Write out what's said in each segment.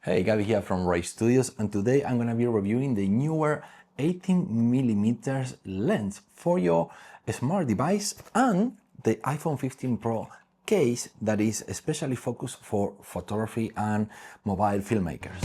Hey, Gabby here from Ray Studios, and today I'm going to be reviewing the Neewer 18mm lens for your smart device and the iPhone 15 Pro case that is especially focused for photography and mobile filmmakers.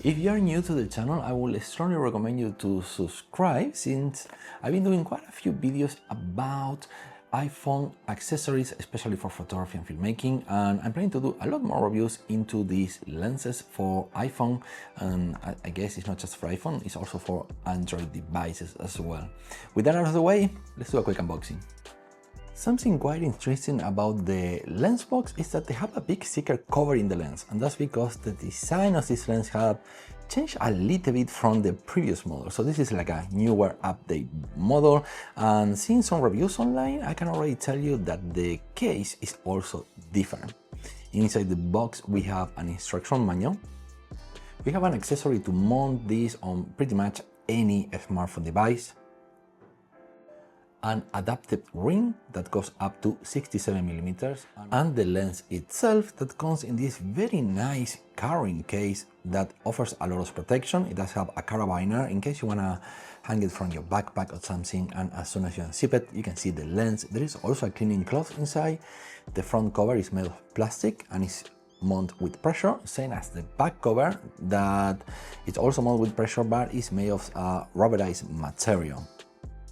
If you are new to the channel, I will strongly recommend you to subscribe, since I've been doing quite a few videos about iPhone accessories, especially for photography and filmmaking, and I'm planning to do a lot more reviews into these lenses for iPhone, and I guess it's not just for iPhone, it's also for Android devices as well. With that out of the way, let's do a quick unboxing. Something quite interesting about the lens box is that they have a big sticker covering the lens, and that's because the design of this lens have changed a little bit from the previous model. So this is like a newer update model, and seeing some reviews online, I can already tell you that the case is also different. Inside the box we have an instruction manual. We have an accessory to mount this on pretty much any smartphone device, an adapted ring that goes up to 67mm, and the lens itself that comes in this very nice carrying case that offers a lot of protection. It does have a carabiner in case you want to hang it from your backpack or something, and as soon as you unzip it, you can see the lens. There is also a cleaning cloth inside. The front cover is made of plastic and is mounted with pressure, same as the back cover that it's also mounted with pressure but is made of rubberized material.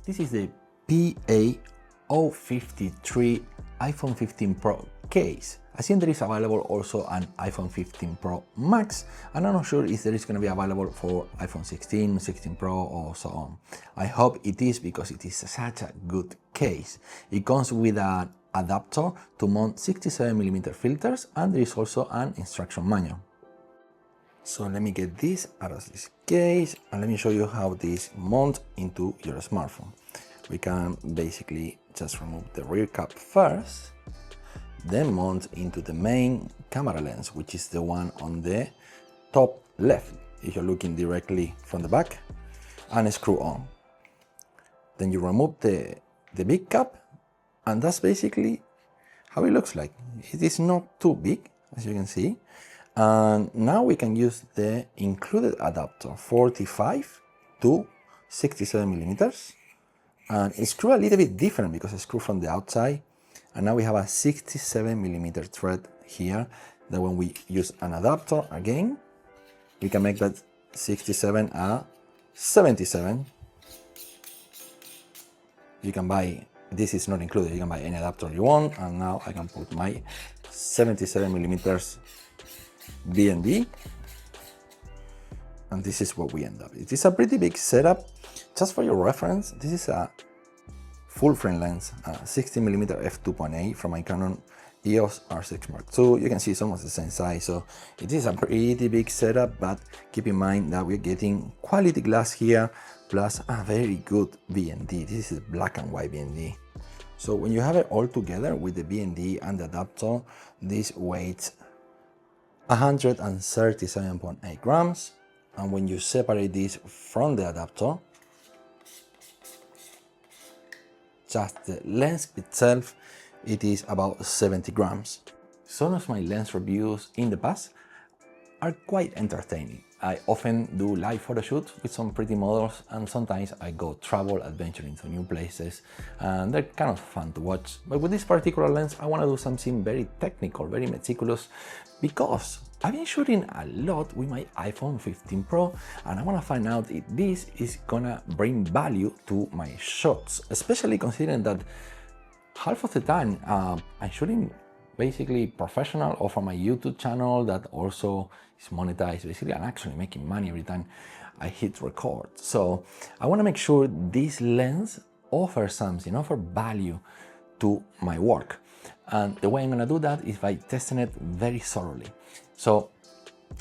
This is the PA053 iPhone 15 Pro case. I think there is available also an iPhone 15 Pro Max, and I'm not sure if there is going to be available for iPhone 16, 16 Pro or so on. I hope it is, because it is such a good case. It comes with an adapter to mount 67mm filters, and there is also an instruction manual. So let me get this out of this case and let me show you how this mounts into your smartphone. We can basically just remove the rear cap first, then mount into the main camera lens, which is the one on the top left if you're looking directly from the back, and screw on. Then you remove the big cap, and that's basically how it looks like. It is not too big, as you can see, and now we can use the included adapter 45 to 67mm. And it's screwed a little bit different because it's screwed from the outside, and now we have a 67mm thread here that when we use an adapter again, we can make that 67 a 77. You can buy, this is not included, you can buy any adapter you want, and now I can put my 77mm BND, and this is what we end up. It is a pretty big setup. Just for your reference, this is a full frame lens, 16mm f2.8 from my Canon EOS R6 Mark II. You can see it's almost the same size, so it is a pretty big setup, but keep in mind that we're getting quality glass here, plus a very good BND. This is black and white BND. So when you have it all together with the BND and the adapter, this weighs 137.8 grams. And when you separate this from the adapter, just the lens itself, it is about 70 grams. Some of my lens reviews in the past are quite entertaining. I often do live photo shoots with some pretty models, and sometimes I go travel, adventuring to new places, and they're kind of fun to watch. But with this particular lens, I want to do something very technical, very meticulous, because I've been shooting a lot with my iPhone 15 Pro, and I want to find out if this is gonna bring value to my shots, especially considering that half of the time I'm shooting basically professional or for my YouTube channel that also is monetized. Basically, I'm actually making money every time I hit record. So I want to make sure this lens offers something, offer value to my work. And the way I'm going to do that is by testing it very thoroughly. So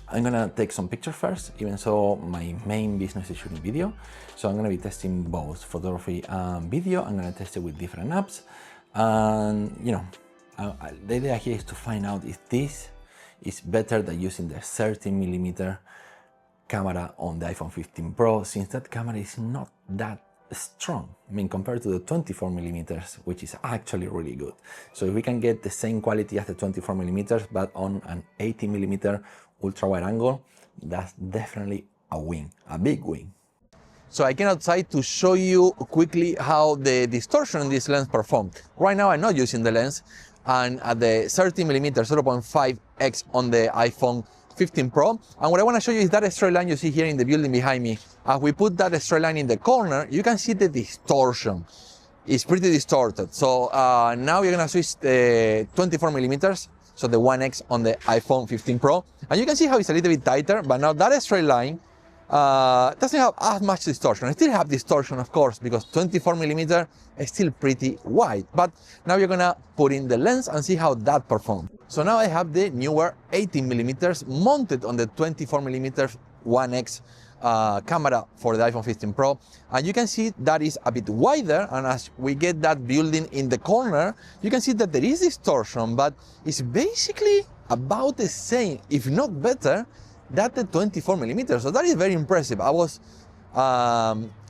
I'm going to take some pictures first, even so my main business is shooting video. So I'm going to be testing both photography and video. I'm going to test it with different apps. And, you know, the idea here is to find out if this is better than using the 13mm camera on the iPhone 15 Pro, since that camera is not that strong. I mean, compared to the 24 millimeters, which is actually really good. So if we can get the same quality as the 24 millimeters, but on an 80 millimeter ultra wide angle, that's definitely a win, a big win. So I came outside to show you quickly how the distortion in this lens performed. Right now I'm not using the lens, and at the 30mm 0.5x on the iPhone 15 Pro. And what I want to show you is that straight line you see here in the building behind me. As we put that straight line in the corner, you can see the distortion. It's pretty distorted. So now we're going to switch the 24mm, so the 1x on the iPhone 15 Pro. And you can see how it's a little bit tighter, but now that straight line doesn't have as much distortion. I still have distortion, of course, because 24mm is still pretty wide. But now you're gonna put in the lens and see how that performs. So now I have the Neewer 18mm mounted on the 24mm 1x camera for the iPhone 15 Pro. And you can see that is a bit wider, and as we get that building in the corner, you can see that there is distortion, but it's basically about the same, if not better, than the 24mm. So that is very impressive. I was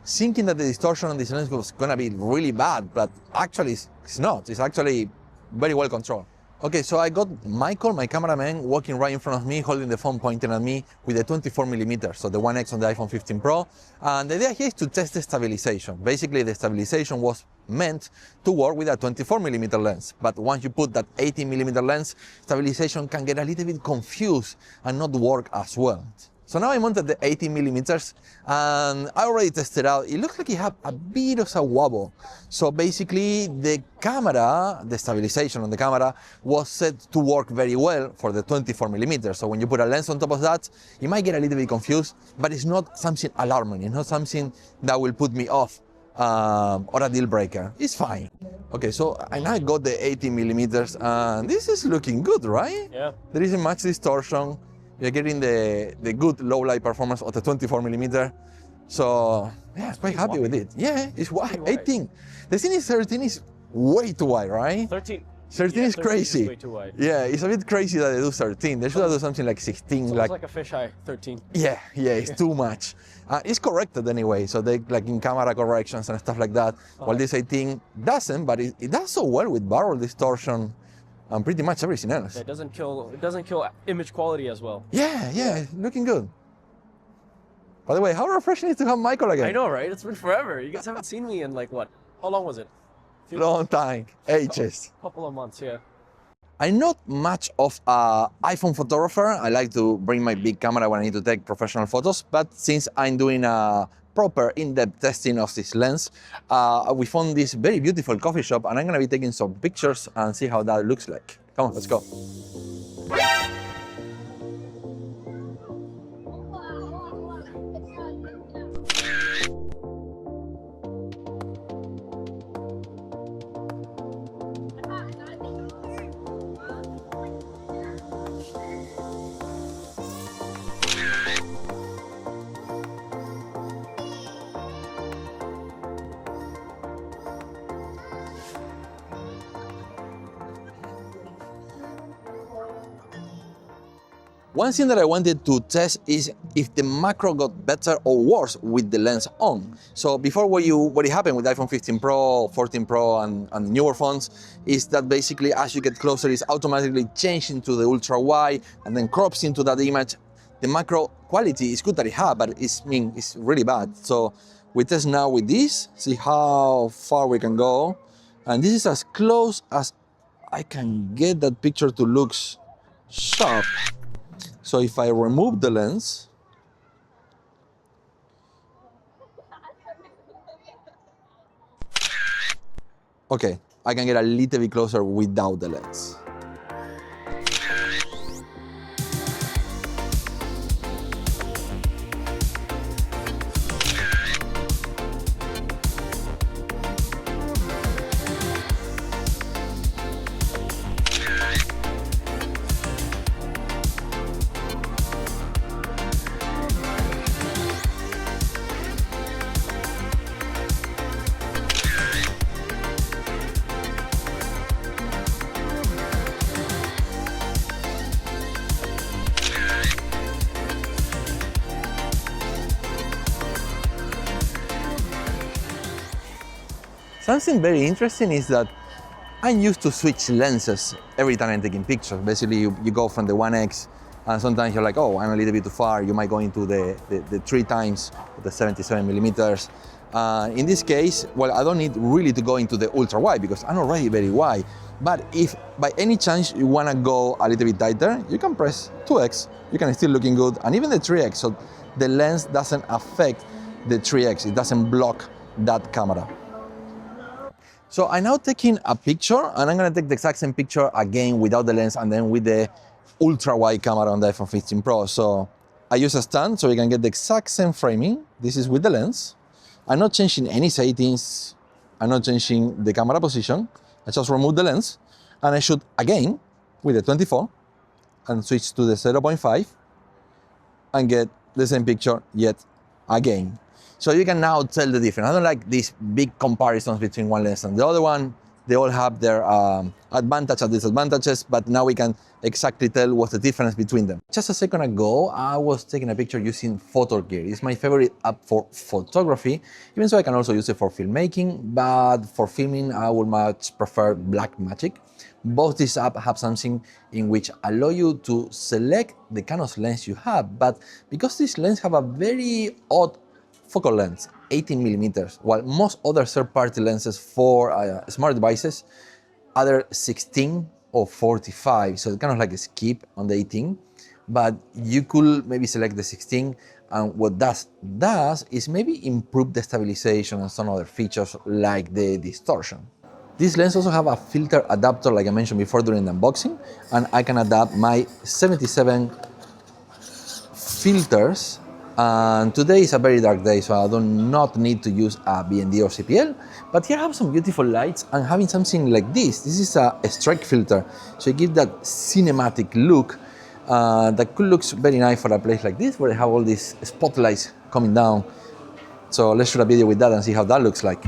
thinking that the distortion on this lens was gonna be really bad, but actually it's not. It's actually very well controlled. Okay, so I got Michael, my cameraman, walking right in front of me, holding the phone pointing at me with the 24mm, so the 1x on the iPhone 15 Pro. And the idea here is to test the stabilization. Basically, the stabilization was meant to work with a 24mm lens. But once you put that 18mm lens, stabilization can get a little bit confused and not work as well. So now I mounted the 18mm, and I already tested out. It looks like it had a bit of a wobble. So basically the camera, the stabilization on the camera was set to work very well for the 24mm. So when you put a lens on top of that, it might get a little bit confused, but it's not something alarming. It's not something that will put me off or a deal breaker. It's fine. Okay, so I now got the 18mm, and this is looking good, right? Yeah. There isn't much distortion. You're getting the good low light performance of the 24mm. So yeah, I'm quite happy with it. Yeah, it's wide. 18. The thing is 13 is way too wide, right? 13. 13 is crazy. Is way too wide. Yeah, it's a bit crazy that they do 13. They should do something like 16. So like a fisheye, 13. Yeah, it's too much. It's corrected anyway, so they like in camera corrections and stuff like that. While this 18 doesn't, but it does so well with barrel distortion and pretty much everything else. It doesn't kill image quality as well. Yeah, looking good. By the way, how refreshing is to have Michael again? I know, right? It's been forever. You guys haven't seen me in like what? How long was it? Long time, ages. Couple of months, yeah. I'm not much of an iPhone photographer. I like to bring my big camera when I need to take professional photos, but since I'm doing a proper in-depth testing of this lens, we found this very beautiful coffee shop, and I'm gonna be taking some pictures and see how that looks like. Come on, let's go. One thing that I wanted to test is if the macro got better or worse with the lens on. So before what happened with iPhone 15 Pro, 14 Pro and newer phones is that basically as you get closer it's automatically changing to the ultra wide and then crops into that image. The macro quality is good that it has, but it's really bad. So we test now with this, see how far we can go. And this is as close as I can get that picture to look sharp. So if I remove the lens, okay, I can get a little bit closer without the lens. Something very interesting is that I'm used to switch lenses every time I'm taking pictures. Basically, you go from the 1x, and sometimes you're like, oh, I'm a little bit too far. You might go into the 3 times the 77 millimeters. In this case, well, I don't need really to go into the ultra wide because I'm already very wide. But if by any chance you want to go a little bit tighter, you can press 2x. You can still looking good, and even the 3x. So the lens doesn't affect the 3x. It doesn't block that camera. So I'm now taking a picture, and I'm going to take the exact same picture again without the lens and then with the ultra wide camera on the iPhone 15 Pro. So I use a stand so you can get the exact same framing. This is with the lens. I'm not changing any settings. I'm not changing the camera position. I just remove the lens and I shoot again with the 24 and switch to the 0.5 and get the same picture yet again. So you can now tell the difference. I don't like these big comparisons between one lens and the other one. They all have their advantages and disadvantages, but now we can exactly tell what's the difference between them. Just a second ago, I was taking a picture using PhotoGear. It's my favorite app for photography, even so I can also use it for filmmaking, but for filming, I would much prefer Blackmagic. Both these apps have something in which allow you to select the kind of lens you have, but because these lenses have a very odd focal length, 18 millimeters, while most other third-party lenses for smart devices are 16 or 45, so it's kind of like a skip on the 18, but you could maybe select the 16, and what that does is maybe improve the stabilization and some other features like the distortion. This lens also have a filter adapter like I mentioned before during the unboxing, and I can adapt my 77 filters. And today is a very dark day, so I do not need to use a BND or CPL, but here I have some beautiful lights and having something like this. This is a strike filter, so it gives that cinematic look that could look very nice for a place like this where I have all these spotlights coming down. So let's shoot a video with that and see how that looks like.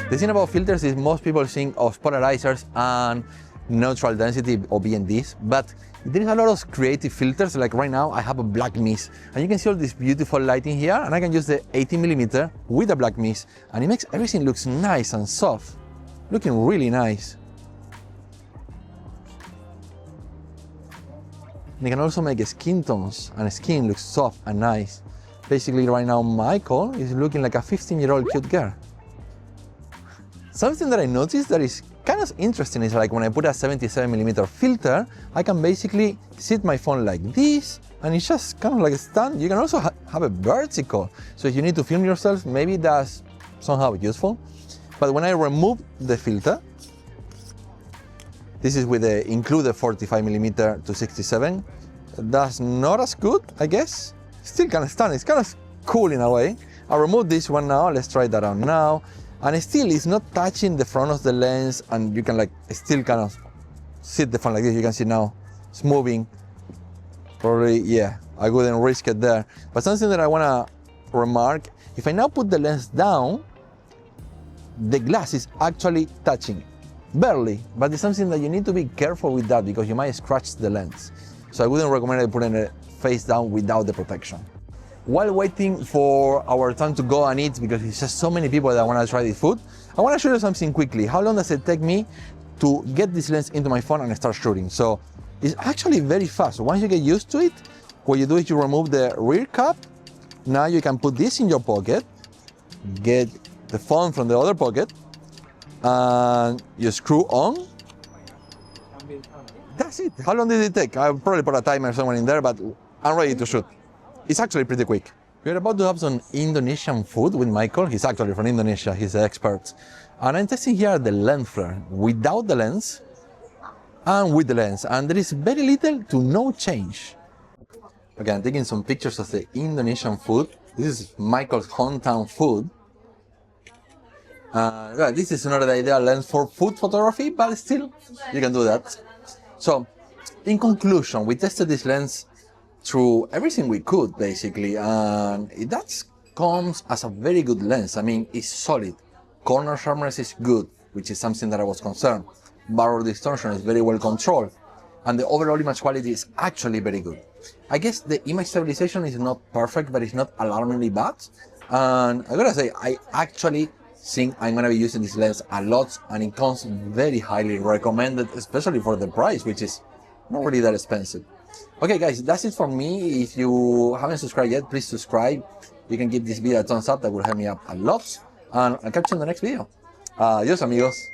The thing about filters is most people think of polarizers and neutral density or BNDs, but there is a lot of creative filters. Like right now I have a black mist, and you can see all this beautiful lighting here, and I can use the 18mm with a black mist, and it makes everything looks nice and soft, looking really nice. And you can also make skin tones, and skin looks soft and nice. Basically right now Michael is looking like a 15-year-old cute girl. Something that I noticed that is kind of interesting is like when I put a 77mm filter, I can basically sit my phone like this, and it's just kind of like a stand. You can also have a vertical. So if you need to film yourself, maybe that's somehow useful. But when I remove the filter, this is with the included 45mm to 67, that's not as good, I guess. Still kind of stand, it's kind of cool in a way. I'll remove this one now, let's try that out now. And still, it's not touching the front of the lens, and you can like still kind of sit the phone like this. You can see now it's moving. Probably, yeah, I wouldn't risk it there. But something that I want to remark, if I now put the lens down, the glass is actually touching, barely. But it's something that you need to be careful with that because you might scratch the lens. So I wouldn't recommend putting it face down without the protection. While waiting for our time to go and eat, because it's just so many people that want to try this food, I want to show you something quickly. How long does it take me to get this lens into my phone and start shooting? So it's actually very fast. Once you get used to it, what you do is you remove the rear cap. Now you can put this in your pocket, get the phone from the other pocket, and you screw on. That's it. How long did it take? I'll probably put a timer somewhere in there, but I'm ready to shoot. It's actually pretty quick. We're about to have some Indonesian food with Michael. He's actually from Indonesia, he's the expert. And I'm testing here the lens flare without the lens and with the lens. And there is very little to no change. Okay, I'm taking some pictures of the Indonesian food. This is Michael's hometown food. This is not the ideal lens for food photography, but still, you can do that. So, in conclusion, we tested this lens through everything we could, basically, and that comes as a very good lens. I mean, it's solid. Corner sharpness is good, which is something that I was concerned. Barrel distortion is very well controlled, and the overall image quality is actually very good. I guess the image stabilization is not perfect, but it's not alarmingly bad. And I gotta say, I actually think I'm gonna be using this lens a lot, and it comes very highly recommended, especially for the price, which is not really that expensive. Okay guys, that's it for me. If you haven't subscribed yet, please subscribe. You can give this video a thumbs up, that will help me up a lot. And I'll catch you in the next video. Adios amigos.